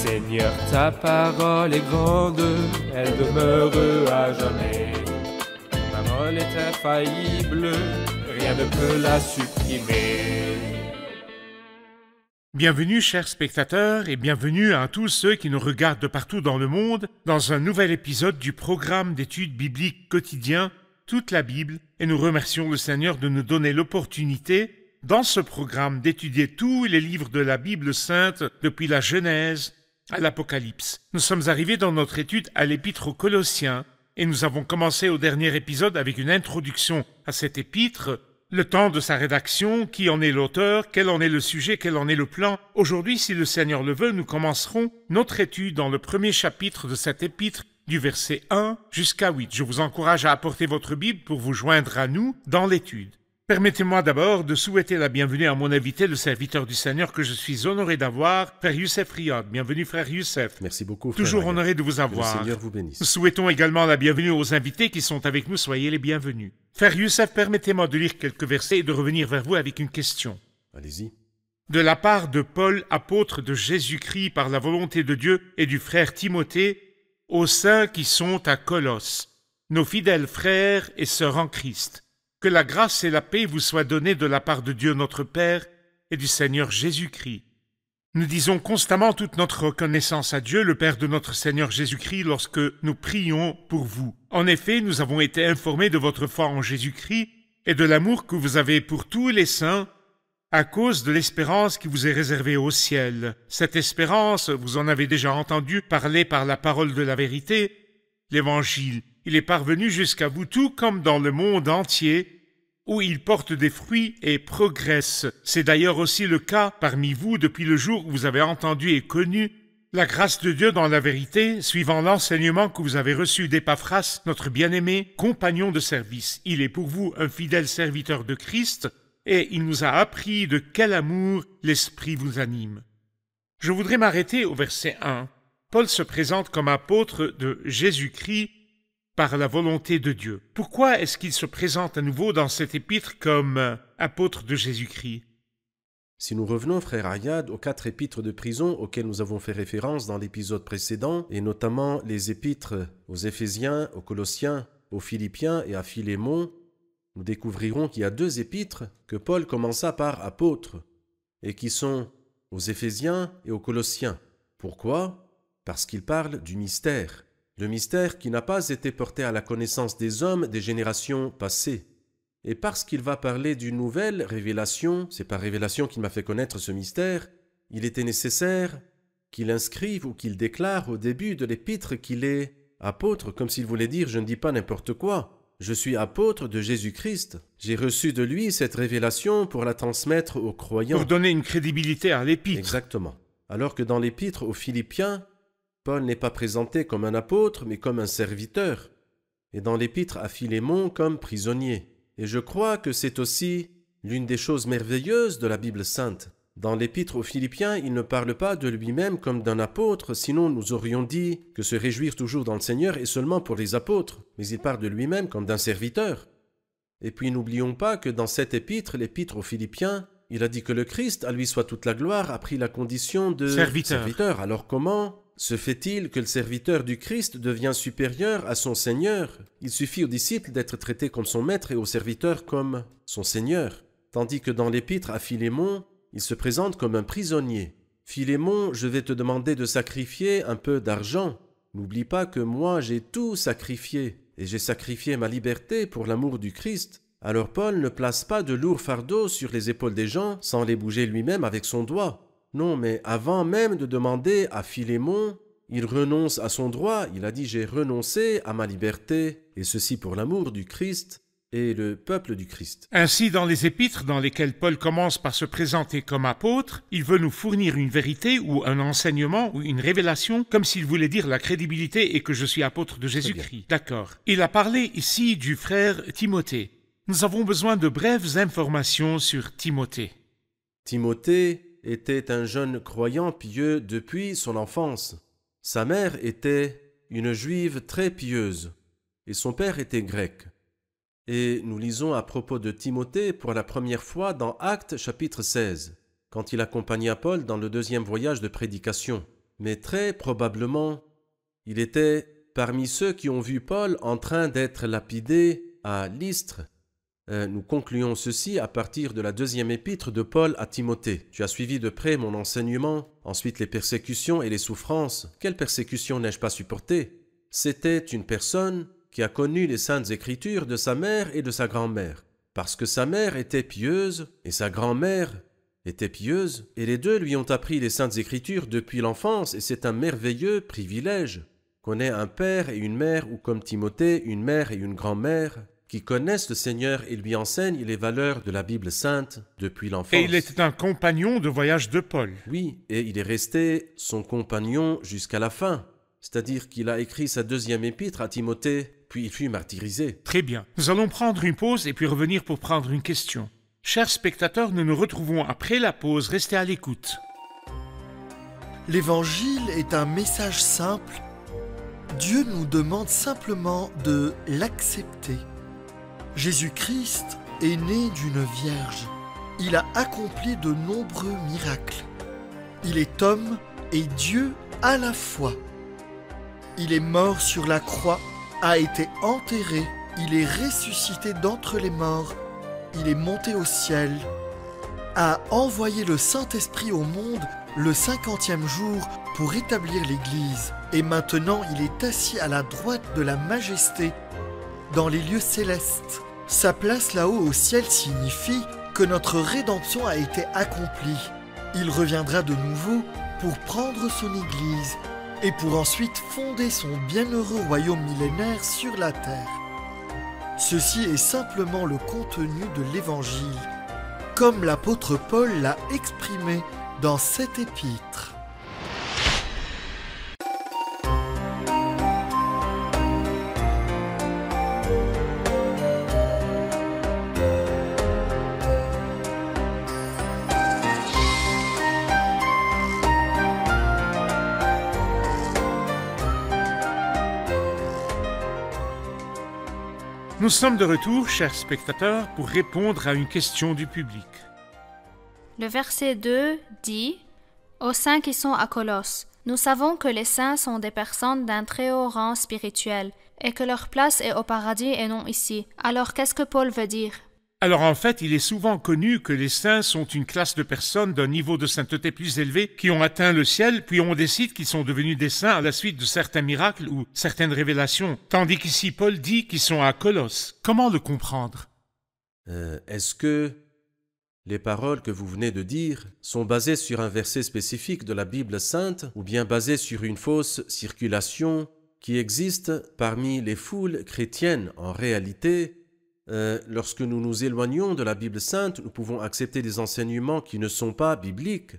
Seigneur, ta parole est grande, elle demeure à jamais. Ta parole est infaillible, rien ne peut la supprimer. Bienvenue chers spectateurs et bienvenue à tous ceux qui nous regardent de partout dans le monde dans un nouvel épisode du programme d'études bibliques quotidien Toute la Bible, et nous remercions le Seigneur de nous donner l'opportunité dans ce programme d'étudier tous les livres de la Bible sainte depuis la Genèse à l'Apocalypse. Nous sommes arrivés dans notre étude à l'épître aux Colossiens et nous avons commencé au dernier épisode avec une introduction à cette épître, le temps de sa rédaction, qui en est l'auteur, quel en est le sujet, quel en est le plan. Aujourd'hui, si le Seigneur le veut, nous commencerons notre étude dans le premier chapitre de cette épître, du verset 1 jusqu'à 8. Je vous encourage à apporter votre Bible pour vous joindre à nous dans l'étude. Permettez-moi d'abord de souhaiter la bienvenue à mon invité, le serviteur du Seigneur que je suis honoré d'avoir, Frère Youssef Riyad. Bienvenue, Frère Youssef. Merci beaucoup, Frère Toujours Riyad. honoré de vous avoir. Que le Seigneur vous bénisse. Nous souhaitons également la bienvenue aux invités qui sont avec nous. Soyez les bienvenus. Frère Youssef, permettez-moi de lire quelques versets et de revenir vers vous avec une question. Allez-y. De la part de Paul, apôtre de Jésus-Christ par la volonté de Dieu, et du frère Timothée, aux saints qui sont à Colosse, nos fidèles frères et sœurs en Christ. Que la grâce et la paix vous soient données de la part de Dieu notre Père et du Seigneur Jésus-Christ. Nous disons constamment toute notre reconnaissance à Dieu, le Père de notre Seigneur Jésus-Christ, lorsque nous prions pour vous. En effet, nous avons été informés de votre foi en Jésus-Christ et de l'amour que vous avez pour tous les saints à cause de l'espérance qui vous est réservée au ciel. Cette espérance, vous en avez déjà entendu parler par la parole de la vérité, l'Évangile. Il est parvenu jusqu'à vous tout comme dans le monde entier, où il porte des fruits et progresse. C'est d'ailleurs aussi le cas parmi vous depuis le jour où vous avez entendu et connu la grâce de Dieu dans la vérité, suivant l'enseignement que vous avez reçu d'Épaphras, notre bien-aimé compagnon de service. Il est pour vous un fidèle serviteur de Christ, et il nous a appris de quel amour l'Esprit vous anime. Je voudrais m'arrêter au verset 1. Paul se présente comme apôtre de Jésus-Christ par la volonté de Dieu. Pourquoi est-ce qu'il se présente à nouveau dans cette épître comme apôtre de Jésus-Christ? Si nous revenons, Frère Riyad, aux 4 épîtres de prison auxquelles nous avons fait référence dans l'épisode précédent, et notamment les épîtres aux Éphésiens, aux Colossiens, aux Philippiens et à Philémon, nous découvrirons qu'il y a 2 épîtres que Paul commença par apôtre, et qui sont aux Éphésiens et aux Colossiens. Pourquoi? Parce qu'ils parlent du mystère. Le mystère qui n'a pas été porté à la connaissance des hommes des générations passées. Et parce qu'il va parler d'une nouvelle révélation, c'est par révélation qu'il m'a fait connaître ce mystère, il était nécessaire qu'il inscrive ou qu'il déclare au début de l'épître qu'il est apôtre, comme s'il voulait dire « je ne dis pas n'importe quoi ». Je suis apôtre de Jésus-Christ. J'ai reçu de lui cette révélation pour la transmettre aux croyants. Pour donner une crédibilité à l'épître. Exactement. Alors que dans l'épître aux Philippiens, Paul n'est pas présenté comme un apôtre, mais comme un serviteur. Et dans l'épître à Philémon, comme prisonnier. Et je crois que c'est aussi l'une des choses merveilleuses de la Bible sainte. Dans l'épître aux Philippiens, il ne parle pas de lui-même comme d'un apôtre, sinon nous aurions dit que se réjouir toujours dans le Seigneur est seulement pour les apôtres, mais il parle de lui-même comme d'un serviteur. Et puis n'oublions pas que dans cette épître, l'épître aux Philippiens, il a dit que le Christ, à lui soit toute la gloire, a pris la condition de serviteur. Alors comment se fait-il que le serviteur du Christ devient supérieur à son Seigneur? Il suffit aux disciples d'être traités comme son maître et aux serviteurs comme son Seigneur. Tandis que dans l'épître à Philémon, il se présente comme un prisonnier. Philémon, je vais te demander de sacrifier un peu d'argent. N'oublie pas que moi j'ai tout sacrifié, et j'ai sacrifié ma liberté pour l'amour du Christ. Alors Paul ne place pas de lourds fardeaux sur les épaules des gens sans les bouger lui-même avec son doigt. Non, mais avant même de demander à Philémon, il renonce à son droit. Il a dit « j'ai renoncé à ma liberté, et ceci pour l'amour du Christ ». Et le peuple du Christ. Ainsi, dans les épîtres dans lesquelles Paul commence par se présenter comme apôtre, il veut nous fournir une vérité ou un enseignement ou une révélation, comme s'il voulait dire la crédibilité et que je suis apôtre de Jésus-Christ. D'accord. Il a parlé ici du frère Timothée. Nous avons besoin de brèves informations sur Timothée. Timothée était un jeune croyant pieux depuis son enfance. Sa mère était une juive très pieuse et son père était grec. Et nous lisons à propos de Timothée pour la première fois dans Actes chapitre 16, quand il accompagna Paul dans le 2e voyage de prédication. mais très probablement, il était parmi ceux qui ont vu Paul en train d'être lapidé à Lystre. Nous concluons ceci à partir de la 2e épître de Paul à Timothée. Tu as suivi de près mon enseignement, ensuite les persécutions et les souffrances. Quelle persécution n'ai-je pas supportée? C'était une personne qui a connu les saintes écritures de sa mère et de sa grand-mère, parce que sa mère était pieuse et sa grand-mère était pieuse, et les deux lui ont appris les saintes écritures depuis l'enfance, et c'est un merveilleux privilège qu'on ait un père et une mère, ou comme Timothée, une mère et une grand-mère, qui connaissent le Seigneur et lui enseignent les valeurs de la Bible sainte depuis l'enfance. Et il était un compagnon de voyage de Paul. Oui, et il est resté son compagnon jusqu'à la fin. C'est-à-dire qu'il a écrit sa 2e épître à Timothée, puis il fut martyrisé. Très bien. Nous allons prendre une pause et puis revenir pour prendre une question. Chers spectateurs, nous nous retrouvons après la pause. Restez à l'écoute. L'Évangile est un message simple. Dieu nous demande simplement de l'accepter. Jésus-Christ est né d'une vierge. Il a accompli de nombreux miracles. Il est homme et Dieu à la fois. Il est mort sur la croix, a été enterré, il est ressuscité d'entre les morts, il est monté au ciel, a envoyé le Saint-Esprit au monde le 50e jour pour établir l'Église. Et maintenant, il est assis à la droite de la majesté, dans les lieux célestes. Sa place là-haut au ciel signifie que notre rédemption a été accomplie. Il reviendra de nouveau pour prendre son Église et pour ensuite fonder son bienheureux royaume millénaire sur la terre. Ceci est simplement le contenu de l'Évangile, comme l'apôtre Paul l'a exprimé dans cette épître. Nous sommes de retour, chers spectateurs, pour répondre à une question du public. Le verset 2 dit « Aux saints qui sont à Colosse, nous savons que les saints sont des personnes d'un très haut rang spirituel et que leur place est au paradis et non ici. Alors qu'est-ce que Paul veut dire ?» Alors en fait, il est souvent connu que les saints sont une classe de personnes d'un niveau de sainteté plus élevé qui ont atteint le ciel, puis on décide qu'ils sont devenus des saints à la suite de certains miracles ou certaines révélations, tandis qu'ici Paul dit qu'ils sont à Colosse. Comment le comprendre? Est-ce que les paroles que vous venez de dire sont basées sur un verset spécifique de la Bible sainte ou bien basées sur une fausse circulation qui existe parmi les foules chrétiennes? En réalité, lorsque nous nous éloignons de la Bible sainte, nous pouvons accepter des enseignements qui ne sont pas bibliques.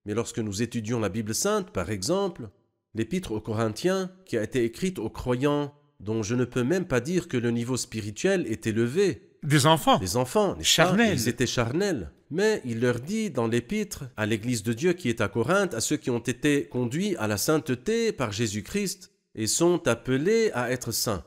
Mais lorsque nous étudions la Bible sainte, par exemple, l'épître aux Corinthiens, qui a été écrite aux croyants, dont je ne peux même pas dire que le niveau spirituel est élevé. Des enfants. Des enfants, charnels. Ils étaient charnels. Mais il leur dit dans l'épître à l'Église de Dieu qui est à Corinthe, à ceux qui ont été conduits à la sainteté par Jésus-Christ et sont appelés à être saints.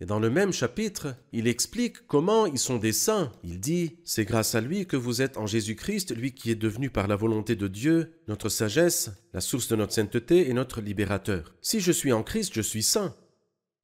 Et dans le même chapitre, il explique comment ils sont des saints. Il dit « C'est grâce à lui que vous êtes en Jésus-Christ, lui qui est devenu par la volonté de Dieu, notre sagesse, la source de notre sainteté et notre libérateur. Si je suis en Christ, je suis saint. »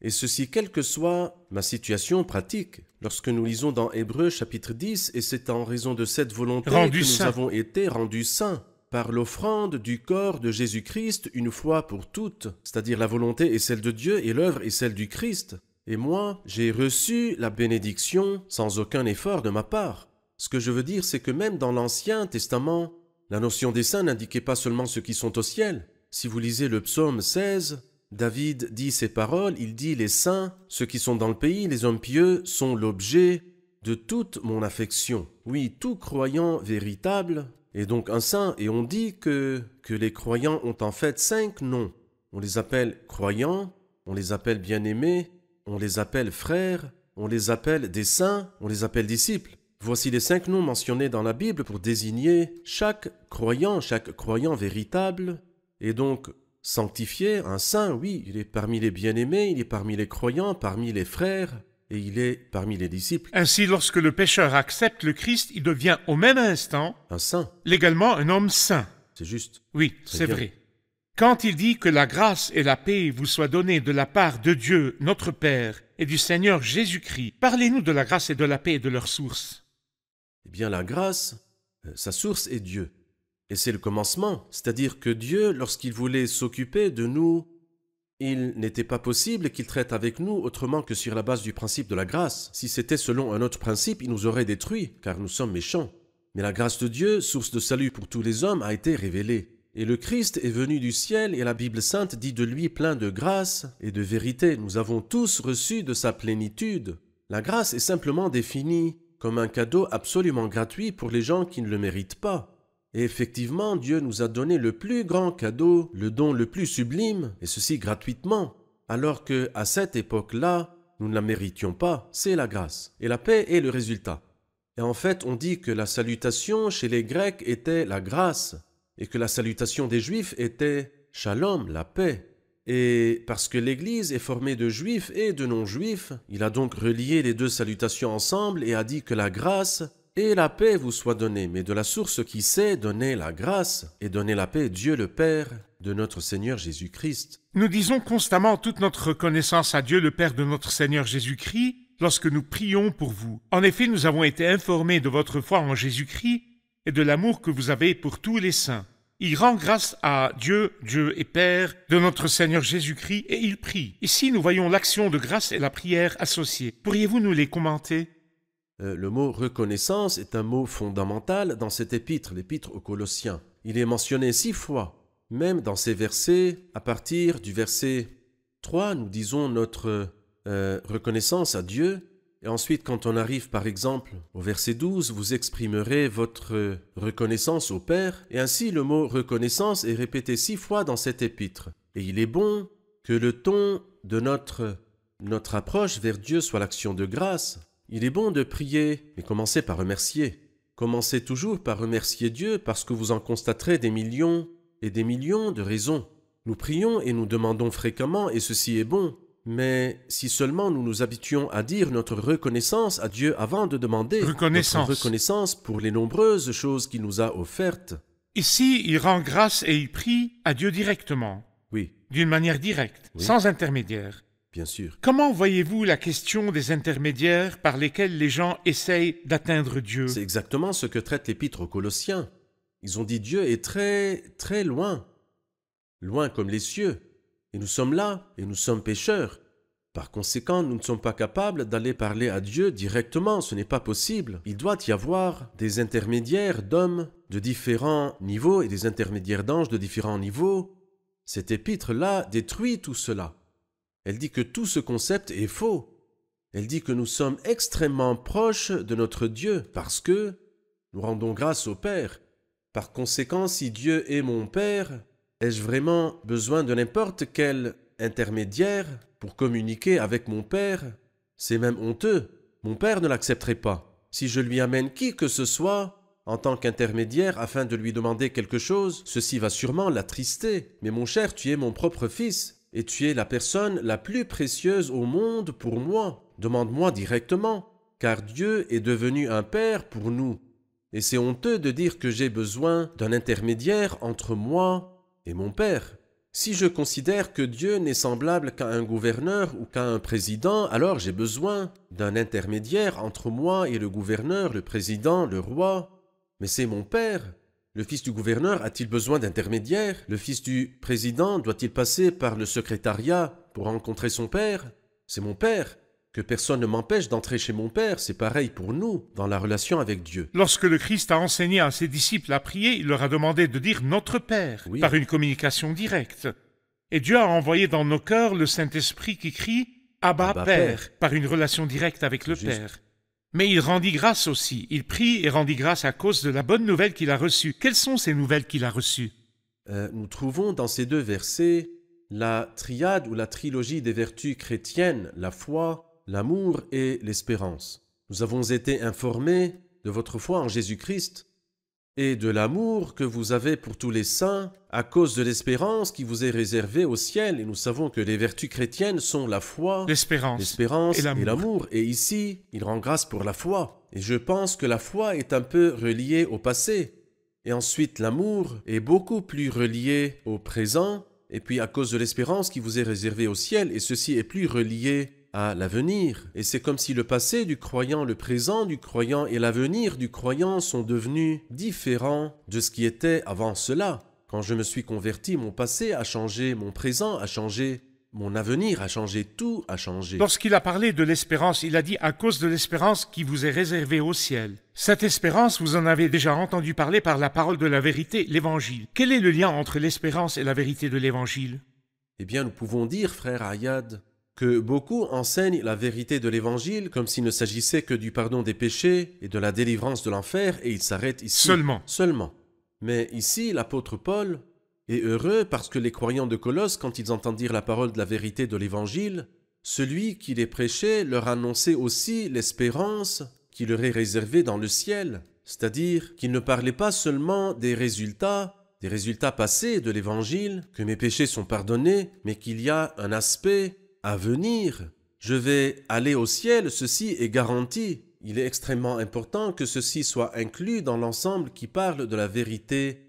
Et ceci quelle que soit ma situation pratique. Lorsque nous lisons dans Hébreux chapitre 10, et c'est en raison de cette volonté que nous avons été rendus saints par l'offrande du corps de Jésus-Christ une fois pour toutes, c'est-à-dire la volonté est celle de Dieu et l'œuvre est celle du Christ. Et moi, j'ai reçu la bénédiction sans aucun effort de ma part. Ce que je veux dire, c'est que même dans l'Ancien Testament, la notion des saints n'indiquait pas seulement ceux qui sont au ciel. Si vous lisez le psaume 16, David dit ces paroles, il dit « Les saints, ceux qui sont dans le pays, les hommes pieux, sont l'objet de toute mon affection. » Oui, tout croyant véritable est donc un saint, et on dit que les croyants ont en fait 5 noms. On les appelle croyants, on les appelle bien-aimés, on les appelle frères, on les appelle des saints, on les appelle disciples. Voici les 5 noms mentionnés dans la Bible pour désigner chaque croyant véritable, et donc sanctifié, un saint, oui, il est parmi les bien-aimés, il est parmi les croyants, parmi les frères, et il est parmi les disciples. Ainsi, lorsque le pécheur accepte le Christ, il devient au même instant un saint. Légalement un homme saint. C'est juste. Oui, c'est vrai. Quand il dit que la grâce et la paix vous soient données de la part de Dieu, notre Père, et du Seigneur Jésus-Christ, parlez-nous de la grâce et de la paix et de leur source. Eh bien, la grâce, sa source est Dieu. Et c'est le commencement, c'est-à-dire que Dieu, lorsqu'il voulait s'occuper de nous, il n'était pas possible qu'il traite avec nous autrement que sur la base du principe de la grâce. Si c'était selon un autre principe, il nous aurait détruits, car nous sommes méchants. Mais la grâce de Dieu, source de salut pour tous les hommes, a été révélée. Et le Christ est venu du ciel, et la Bible sainte dit de lui plein de grâce et de vérité. Nous avons tous reçu de sa plénitude. La grâce est simplement définie comme un cadeau absolument gratuit pour les gens qui ne le méritent pas. Et effectivement, Dieu nous a donné le plus grand cadeau, le don le plus sublime, et ceci gratuitement, alors que à cette époque-là, nous ne la méritions pas, c'est la grâce. Et la paix est le résultat. Et en fait, on dit que la salutation chez les Grecs était la grâce, et que la salutation des Juifs était shalom, la paix. Et parce que l'Église est formée de Juifs et de non-Juifs, il a donc relié les deux salutations ensemble et a dit que la grâce et la paix vous soient données, mais de la source qui sait donner la grâce et donner la paix, Dieu le Père de notre Seigneur Jésus-Christ. Nous disons constamment toute notre reconnaissance à Dieu le Père de notre Seigneur Jésus-Christ lorsque nous prions pour vous. En effet, nous avons été informés de votre foi en Jésus-Christ et de l'amour que vous avez pour tous les saints. Il rend grâce à Dieu, Dieu et Père de notre Seigneur Jésus-Christ et il prie. Ici, nous voyons l'action de grâce et la prière associées. Pourriez-vous nous les commenter? Le mot reconnaissance est un mot fondamental dans cette épître, l'épître aux Colossiens. Il est mentionné 6 fois, même dans ces versets. À partir du verset 3, nous disons notre reconnaissance à Dieu. Et ensuite, quand on arrive par exemple au verset 12, vous exprimerez votre reconnaissance au Père. Et ainsi, le mot reconnaissance est répété 6 fois dans cette épître. Et il est bon que le ton de notre approche vers Dieu soit l'action de grâce. Il est bon de prier, mais commencez par remercier. Commencez toujours par remercier Dieu parce que vous en constaterez des millions et des millions de raisons. Nous prions et nous demandons fréquemment et ceci est bon. Mais si seulement nous nous habituons à dire notre reconnaissance à Dieu avant de demander notre reconnaissance pour les nombreuses choses qu'il nous a offertes. Ici, il rend grâce et il prie à Dieu directement. Oui. D'une manière directe, Oui. sans intermédiaire. Bien sûr. Comment voyez-vous la question des intermédiaires par lesquels les gens essayent d'atteindre Dieu? C'est exactement ce que traite l'épître aux Colossiens. Ils ont dit Dieu est très, très loin. Loin comme les cieux. Et nous sommes là, et nous sommes pécheurs. Par conséquent, nous ne sommes pas capables d'aller parler à Dieu directement, ce n'est pas possible. Il doit y avoir des intermédiaires d'hommes de différents niveaux et des intermédiaires d'anges de différents niveaux. Cette épître-là détruit tout cela. Elle dit que tout ce concept est faux. Elle dit que nous sommes extrêmement proches de notre Dieu parce que nous rendons grâce au Père. Par conséquent, si Dieu est mon Père, ai-je vraiment besoin de n'importe quel intermédiaire pour communiquer avec mon Père? C'est même honteux. Mon Père ne l'accepterait pas. Si je lui amène qui que ce soit en tant qu'intermédiaire afin de lui demander quelque chose, ceci va sûrement l'attrister. Mais mon cher, tu es mon propre fils. Et tu es la personne la plus précieuse au monde pour moi. Demande-moi directement, car Dieu est devenu un Père pour nous. Et c'est honteux de dire que j'ai besoin d'un intermédiaire entre moi et mon Père. Si je considère que Dieu n'est semblable qu'à un gouverneur ou qu'à un président, alors j'ai besoin d'un intermédiaire entre moi et le gouverneur, le président, le roi. Mais c'est mon Père. Le fils du gouverneur a-t-il besoin d'intermédiaire? Le fils du président doit-il passer par le secrétariat pour rencontrer son père? C'est mon Père. Que personne ne m'empêche d'entrer chez mon Père, c'est pareil pour nous, dans la relation avec Dieu. Lorsque le Christ a enseigné à ses disciples à prier, il leur a demandé de dire « Notre Père » par une communication directe. Et Dieu a envoyé dans nos cœurs le Saint-Esprit qui crie « Abba, Père » par une relation directe avec le Père. Mais il rendit grâce aussi. Il prie et rendit grâce à cause de la bonne nouvelle qu'il a reçue. Quelles sont ces nouvelles qu'il a reçues? Nous trouvons dans ces 2 versets la triade ou la trilogie des vertus chrétiennes, la foi, l'amour et l'espérance. Nous avons été informés de votre foi en Jésus-Christ et de l'amour que vous avez pour tous les saints à cause de l'espérance qui vous est réservée au ciel. Et nous savons que les vertus chrétiennes sont la foi, l'espérance et l'amour. Et ici, il rend grâce pour la foi. Et je pense que la foi est un peu reliée au passé. Et ensuite, l'amour est beaucoup plus relié au présent, et puis à cause de l'espérance qui vous est réservée au ciel, et ceci est plus relié à l'avenir. Et c'est comme si le passé du croyant, le présent du croyant et l'avenir du croyant sont devenus différents de ce qui était avant cela. Quand je me suis converti, mon passé a changé, mon présent a changé, mon avenir a changé, tout a changé. Lorsqu'il a parlé de l'espérance, il a dit à cause de l'espérance qui vous est réservée au ciel. Cette espérance, vous en avez déjà entendu parler par la parole de la vérité, l'Évangile. Quel est le lien entre l'espérance et la vérité de l'Évangile? Eh bien, nous pouvons dire, frère Ayad, que beaucoup enseignent la vérité de l'Évangile comme s'il ne s'agissait que du pardon des péchés et de la délivrance de l'enfer, et ils s'arrêtent ici. Seulement. Mais ici, l'apôtre Paul est heureux parce que les croyants de Colosse, quand ils entendirent la parole de la vérité de l'Évangile, celui qui les prêchait leur annonçait aussi l'espérance qui leur est réservée dans le ciel. C'est-à-dire qu'il ne parlait pas seulement des résultats passés de l'Évangile, que mes péchés sont pardonnés, mais qu'il y a un aspect à venir. Je vais aller au ciel, ceci est garanti. Il est extrêmement important que ceci soit inclus dans l'ensemble qui parle de la vérité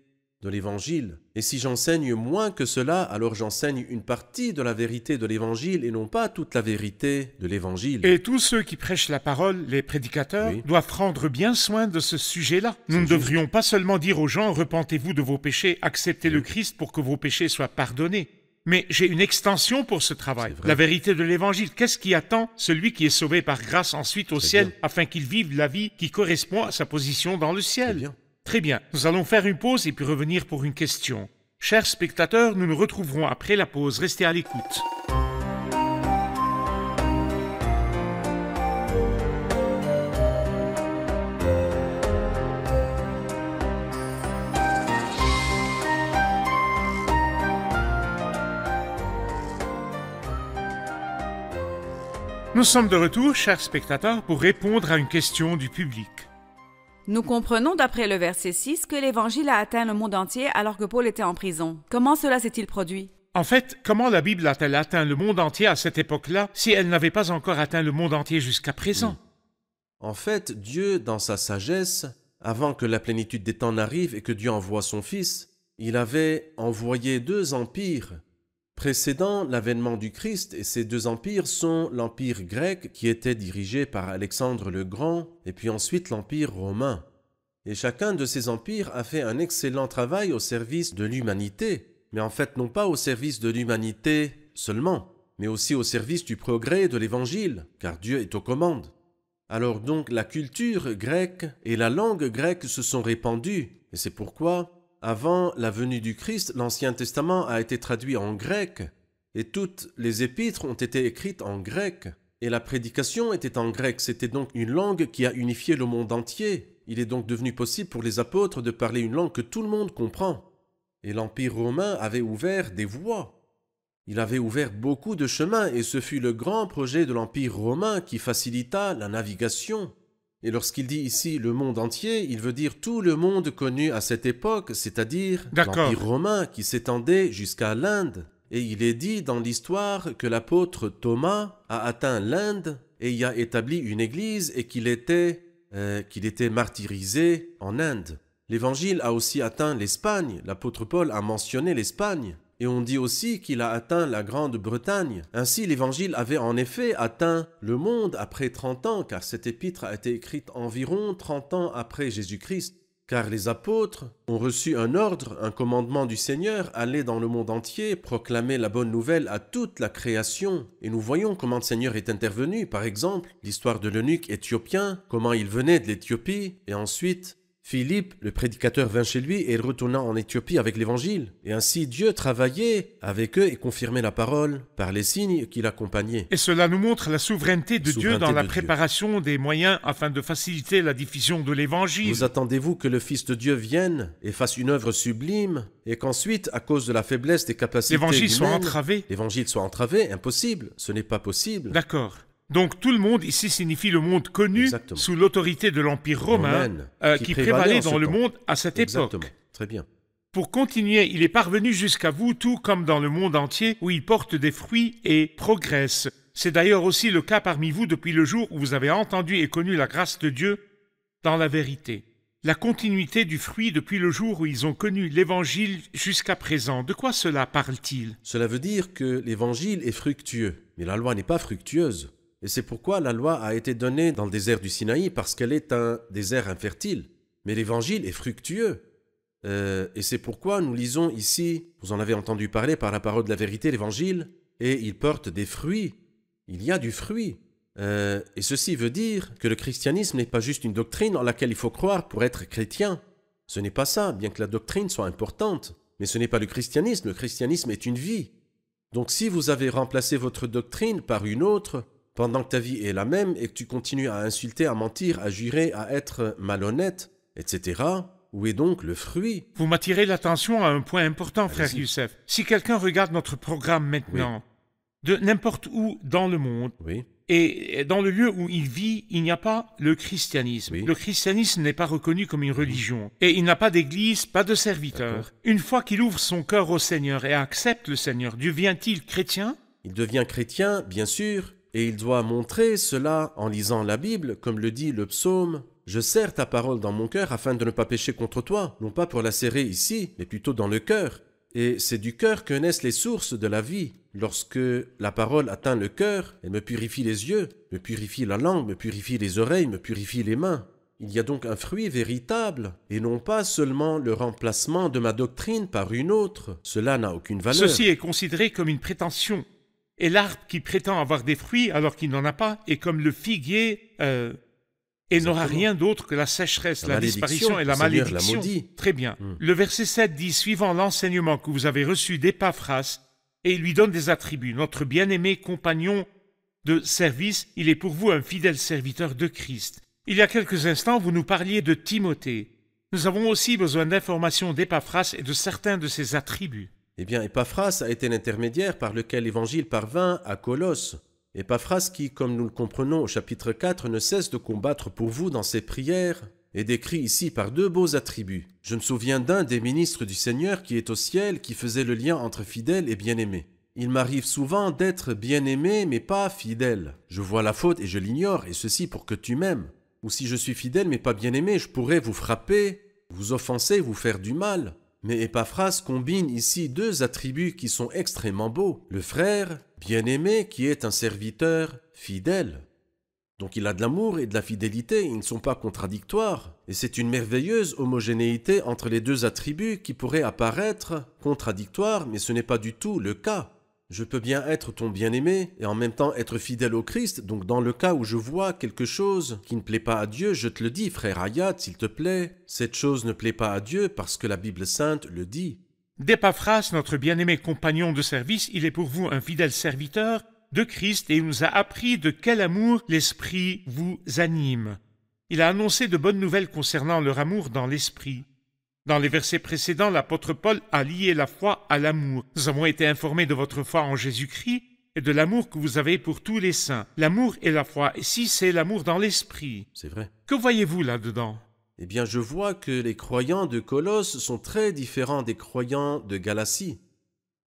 de l'Évangile. Et si j'enseigne moins que cela, alors j'enseigne une partie de la vérité de l'Évangile et non pas toute la vérité de l'Évangile. Et tous ceux qui prêchent la parole, les prédicateurs, doivent prendre bien soin de ce sujet-là. Nous ne devrions pas seulement dire aux gens « Repentez-vous de vos péchés, acceptez le Christ pour que vos péchés soient pardonnés ». Mais j'ai une extension pour ce travail. La vérité de l'Évangile, qu'est-ce qui attend celui qui est sauvé par grâce ensuite au ciel afin qu'il vive la vie qui correspond à sa position dans le ciel? Très bien. Nous allons faire une pause et puis revenir pour une question. Chers spectateurs, nous nous retrouverons après la pause. Restez à l'écoute. Nous sommes de retour, chers spectateurs, pour répondre à une question du public. Nous comprenons d'après le verset 6 que l'Évangile a atteint le monde entier alors que Paul était en prison. Comment cela s'est-il produit? En fait, comment la Bible a-t-elle atteint le monde entier à cette époque-là si elle n'avait pas encore atteint le monde entier jusqu'à présent? En fait, Dieu, dans sa sagesse, avant que la plénitude des temps n'arrive et que Dieu envoie son Fils, il avait envoyé 2 empires précédant l'avènement du Christ, et ces 2 empires sont l'empire grec qui était dirigé par Alexandre le Grand et puis ensuite l'empire romain. Et chacun de ces empires a fait un excellent travail au service de l'humanité, mais en fait non pas au service de l'humanité seulement, mais aussi au service du progrès de l'Évangile, car Dieu est aux commandes. Alors donc la culture grecque et la langue grecque se sont répandues, et c'est pourquoi avant la venue du Christ, l'Ancien Testament a été traduit en grec, et toutes les épîtres ont été écrites en grec, et la prédication était en grec. C'était donc une langue qui a unifié le monde entier. Il est donc devenu possible pour les apôtres de parler une langue que tout le monde comprend. Et l'Empire romain avait ouvert des voies. Il avait ouvert beaucoup de chemins, et ce fut le grand projet de l'Empire romain qui facilita la navigation. Et lorsqu'il dit ici le monde entier, il veut dire tout le monde connu à cette époque, c'est-à-dire l'Empire romain qui s'étendait jusqu'à l'Inde. Et il est dit dans l'histoire que l'apôtre Thomas a atteint l'Inde et y a établi une église et qu'il était martyrisé en Inde. L'Évangile a aussi atteint l'Espagne. L'apôtre Paul a mentionné l'Espagne. Et on dit aussi qu'il a atteint la Grande-Bretagne. Ainsi, l'Évangile avait en effet atteint le monde après 30 ans, car cette épître a été écrite environ 30 ans après Jésus-Christ. Car les apôtres ont reçu un ordre, un commandement du Seigneur, aller dans le monde entier, proclamer la bonne nouvelle à toute la création. Et nous voyons comment le Seigneur est intervenu. Par exemple, l'histoire de l'eunuque éthiopien, comment il venait de l'Éthiopie, et ensuite Philippe, le prédicateur, vint chez lui et il retourna en Éthiopie avec l'Évangile. Et ainsi Dieu travaillait avec eux et confirmait la parole par les signes qui l'accompagnaient. Et cela nous montre la souveraineté de Dieu dans la préparation des moyens afin de faciliter la diffusion de l'Évangile. Vous attendez-vous que le Fils de Dieu vienne et fasse une œuvre sublime et qu'ensuite, à cause de la faiblesse des capacités l'Évangile soit entravé? L'Évangile soit entravé? Impossible. Ce n'est pas possible. D'accord. Donc tout le monde ici signifie le monde connu sous l'autorité de l'Empire romain qui prévalait dans le monde à cette époque. Très bien. Pour continuer, il est parvenu jusqu'à vous tout comme dans le monde entier où il porte des fruits et progresse. C'est d'ailleurs aussi le cas parmi vous depuis le jour où vous avez entendu et connu la grâce de Dieu dans la vérité. la continuité du fruit depuis le jour où ils ont connu l'Évangile jusqu'à présent. De quoi cela parle-t-il? Cela veut dire que l'Évangile est fructueux, mais la loi n'est pas fructueuse. Et c'est pourquoi la loi a été donnée dans le désert du Sinaï, parce qu'elle est un désert infertile. Mais l'Évangile est fructueux. Et c'est pourquoi nous lisons ici, vous en avez entendu parler par la parole de la vérité, l'Évangile, et il porte des fruits. Il y a du fruit. Et ceci veut dire que le christianisme n'est pas juste une doctrine en laquelle il faut croire pour être chrétien. Ce n'est pas ça, bien que la doctrine soit importante. Mais ce n'est pas le christianisme est une vie. Donc si vous avez remplacé votre doctrine par une autre, pendant que ta vie est la même et que tu continues à insulter, à mentir, à jurer, à être malhonnête, etc., où est donc le fruit? Vous m'attirez l'attention à un point important, frère Youssef. Si quelqu'un regarde notre programme maintenant, de n'importe où dans le monde, et dans le lieu où il vit, il n'y a pas le christianisme. Le christianisme n'est pas reconnu comme une religion. Et il n'a pas d'église, pas de serviteur. Une fois qu'il ouvre son cœur au Seigneur et accepte le Seigneur, devient-il chrétien? Il devient chrétien, bien sûr, et il doit montrer cela en lisant la Bible, comme le dit le psaume. Je serre ta parole dans mon cœur afin de ne pas pécher contre toi, non pas pour la serrer ici, mais plutôt dans le cœur. Et c'est du cœur que naissent les sources de la vie. Lorsque la parole atteint le cœur, elle me purifie les yeux, me purifie la langue, me purifie les oreilles, me purifie les mains. Il y a donc un fruit véritable, et non pas seulement le remplacement de ma doctrine par une autre. Cela n'a aucune valeur. Ceci est considéré comme une prétention. Et l'arbre qui prétend avoir des fruits alors qu'il n'en a pas est comme le figuier et n'aura rien d'autre que la sécheresse, la disparition et la malédiction. Très bien. Le verset 7 dit, suivant l'enseignement que vous avez reçu d'Épaphras, et il lui donne des attributs. Notre bien-aimé compagnon de service, il est pour vous un fidèle serviteur de Christ. Il y a quelques instants, vous nous parliez de Timothée. Nous avons aussi besoin d'informations d'Épaphras et de certains de ses attributs. Eh bien, Épaphras a été l'intermédiaire par lequel l'Évangile parvint à Colosse. Épaphras qui, comme nous le comprenons au chapitre 4, ne cesse de combattre pour vous dans ses prières, est décrit ici par deux beaux attributs. Je me souviens d'un des ministres du Seigneur qui est au ciel, qui faisait le lien entre fidèle et bien-aimé. Il m'arrive souvent d'être bien-aimé, mais pas fidèle. Je vois la faute et je l'ignore, et ceci pour que tu m'aimes. Ou si je suis fidèle mais pas bien-aimé, je pourrais vous frapper, vous offenser, vous faire du mal. Mais Épaphras combine ici deux attributs qui sont extrêmement beaux. Le frère, bien-aimé, qui est un serviteur fidèle. Donc il a de l'amour et de la fidélité, ils ne sont pas contradictoires. Et c'est une merveilleuse homogénéité entre les deux attributs qui pourraient apparaître contradictoires, mais ce n'est pas du tout le cas. Je peux bien être ton bien-aimé et en même temps être fidèle au Christ, donc dans le cas où je vois quelque chose qui ne plaît pas à Dieu, je te le dis, frère Hayat, s'il te plaît, cette chose ne plaît pas à Dieu parce que la Bible sainte le dit. D'Épaphras, notre bien-aimé compagnon de service, il est pour vous un fidèle serviteur de Christ et il nous a appris de quel amour l'Esprit vous anime. Il a annoncé de bonnes nouvelles concernant leur amour dans l'Esprit. Dans les versets précédents, l'apôtre Paul a lié la foi à l'amour. Nous avons été informés de votre foi en Jésus-Christ et de l'amour que vous avez pour tous les saints. L'amour et la foi, ici c'est l'amour dans l'esprit. C'est vrai. Que voyez-vous là-dedans? Eh bien, je vois que les croyants de Colosse sont très différents des croyants de Galatie.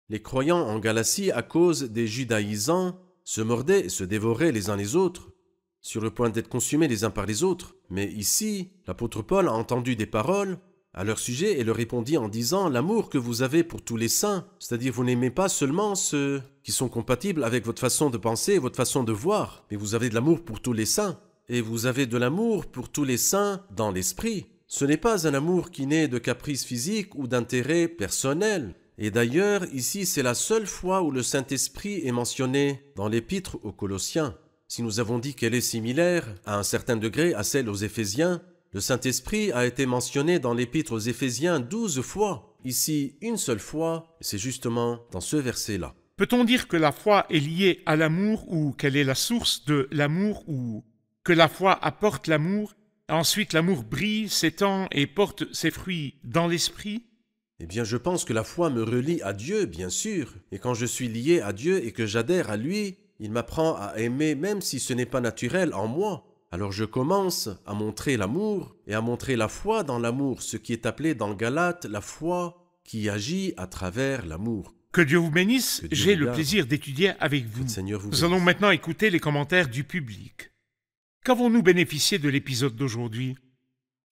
Les croyants en Galatie, à cause des judaïsants, se mordaient et se dévoraient les uns les autres, sur le point d'être consumés les uns par les autres. Mais ici, l'apôtre Paul a entendu des paroles à leur sujet et leur répondit en disant « L'amour que vous avez pour tous les saints, c'est-à-dire vous n'aimez pas seulement ceux qui sont compatibles avec votre façon de penser et votre façon de voir, mais vous avez de l'amour pour tous les saints. Et vous avez de l'amour pour tous les saints dans l'esprit. Ce n'est pas un amour qui naît de caprices physiques ou d'intérêts personnels. Et d'ailleurs, ici, c'est la seule fois où le Saint-Esprit est mentionné dans l'épître aux Colossiens. Si nous avons dit qu'elle est similaire, à un certain degré, à celle aux Éphésiens, le Saint-Esprit a été mentionné dans l'épître aux Éphésiens 12 fois. Ici, une seule fois, et c'est justement dans ce verset-là. Peut-on dire que la foi est liée à l'amour ou qu'elle est la source de l'amour ou que la foi apporte l'amour, ensuite l'amour brille, s'étend et porte ses fruits dans l'esprit? Eh bien, je pense que la foi me relie à Dieu, bien sûr. Et quand je suis lié à Dieu et que j'adhère à lui, il m'apprend à aimer même si ce n'est pas naturel en moi. Alors je commence à montrer l'amour et à montrer la foi dans l'amour, ce qui est appelé dans Galates la foi qui agit à travers l'amour. Que Dieu vous bénisse, j'ai le plaisir d'étudier avec vous. Nous allons maintenant écouter les commentaires du public. Qu'avons-nous bénéficié de l'épisode d'aujourd'hui?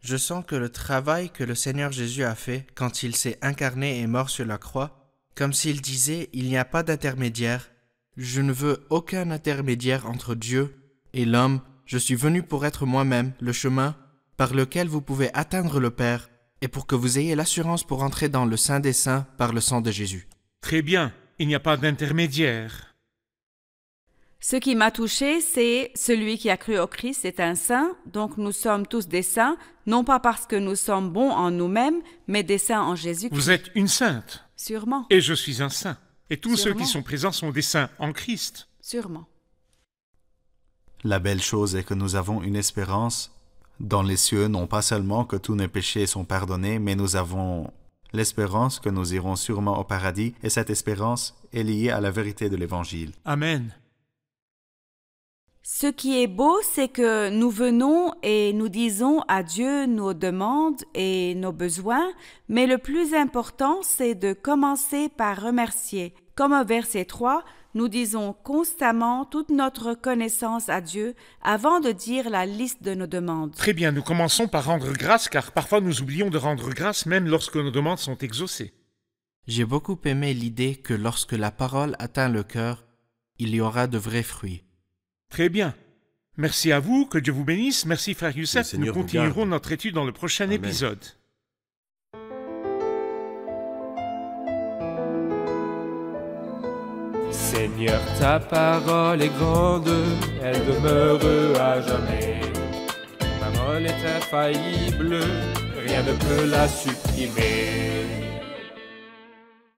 Je sens que le travail que le Seigneur Jésus a fait quand il s'est incarné et mort sur la croix, comme s'il disait « il n'y a pas d'intermédiaire, je ne veux aucun intermédiaire entre Dieu et l'homme, je suis venu pour être moi-même le chemin par lequel vous pouvez atteindre le Père et pour que vous ayez l'assurance pour entrer dans le Saint des Saints par le sang de Jésus. » Très bien, il n'y a pas d'intermédiaire. Ce qui m'a touché, c'est celui qui a cru au Christ est un saint, donc nous sommes tous des saints, non pas parce que nous sommes bons en nous-mêmes, mais des saints en Jésus-Christ. Vous êtes une sainte. Sûrement. Et je suis un saint. Et tous ceux Sûrement. qui sont présents sont des saints en Christ. Sûrement. La belle chose est que nous avons une espérance dans les cieux, non pas seulement que tous nos péchés sont pardonnés, mais nous avons l'espérance que nous irons sûrement au paradis, et cette espérance est liée à la vérité de l'Évangile. Amen. Ce qui est beau, c'est que nous venons et nous disons à Dieu nos demandes et nos besoins, mais le plus important, c'est de commencer par remercier. Comme au verset 3, nous disons constamment toute notre reconnaissance à Dieu avant de dire la liste de nos demandes. Très bien, nous commençons par rendre grâce, car parfois nous oublions de rendre grâce même lorsque nos demandes sont exaucées. J'ai beaucoup aimé l'idée que lorsque la parole atteint le cœur, il y aura de vrais fruits. Très bien. Merci à vous, que Dieu vous bénisse. Merci frère Le Youssef. Seigneur Nous vous continuerons garde. notre étude dans le prochain Amen. épisode. Seigneur, ta parole est grande, elle demeure à jamais. Ta parole est infaillible, rien ne peut la supprimer.